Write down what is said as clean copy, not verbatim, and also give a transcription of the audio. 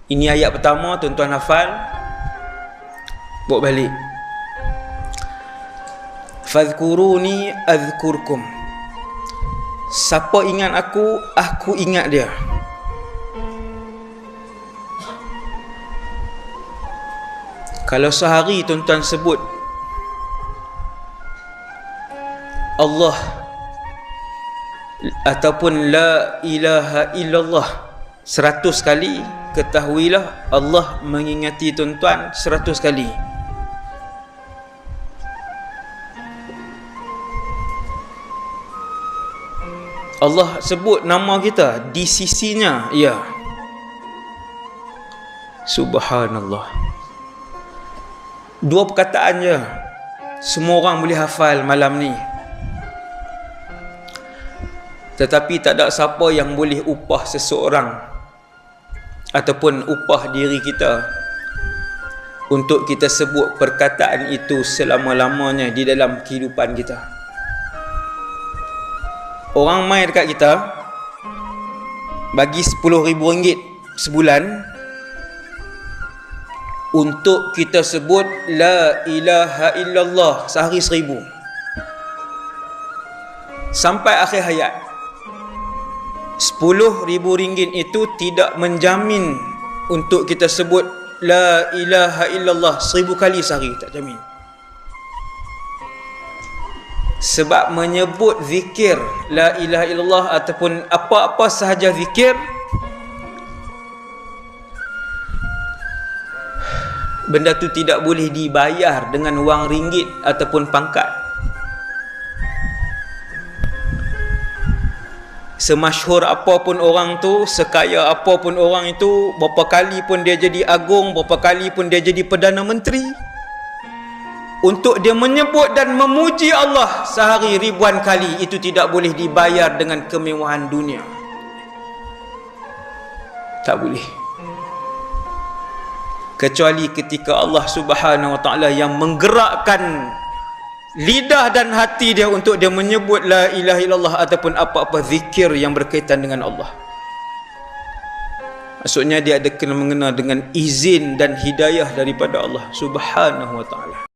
Ini ayat pertama, tuan-tuan hafal. Bawa balik. Fadhkuruni adhkurkum. Siapa ingat aku ingat dia. Kalau sehari tuan-tuan sebut Allah ataupun la ilaha illallah 100 kali, ketahuilah Allah mengingati tuan-tuan 100 kali. Allah sebut nama kita di sisinya, ya. Subhanallah. 2 perkataan je, semua orang boleh hafal malam ni. Tetapi tak ada siapa yang boleh upah seseorang ataupun upah diri kita untuk kita sebut perkataan itu selama-lamanya di dalam kehidupan kita. Orang mai dekat kita bagi RM10,000 sebulan untuk kita sebut la ilaha illallah sehari 1,000 sampai akhir hayat. RM10,000 itu tidak menjamin untuk kita sebut la ilaha illallah 1,000 kali sehari, tak jamin. Sebab menyebut zikir la ilaha illallah ataupun apa-apa sahaja zikir, benda tu tidak boleh dibayar dengan wang ringgit ataupun pangkat. Semasyhur apapun orang tu, sekaya apapun orang itu, berapa kali pun dia jadi agung, berapa kali pun dia jadi Perdana Menteri, untuk dia menyebut dan memuji Allah sehari ribuan kali, itu tidak boleh dibayar dengan kemewahan dunia. Tak boleh. Kecuali ketika Allah Subhanahu Wa Ta'ala yang menggerakkan lidah dan hati dia untuk dia menyebut la ilaha illallah ataupun apa-apa zikir yang berkaitan dengan Allah. Maksudnya dia ada kena mengena dengan izin dan hidayah daripada Allah Subhanahu Wa Ta'ala.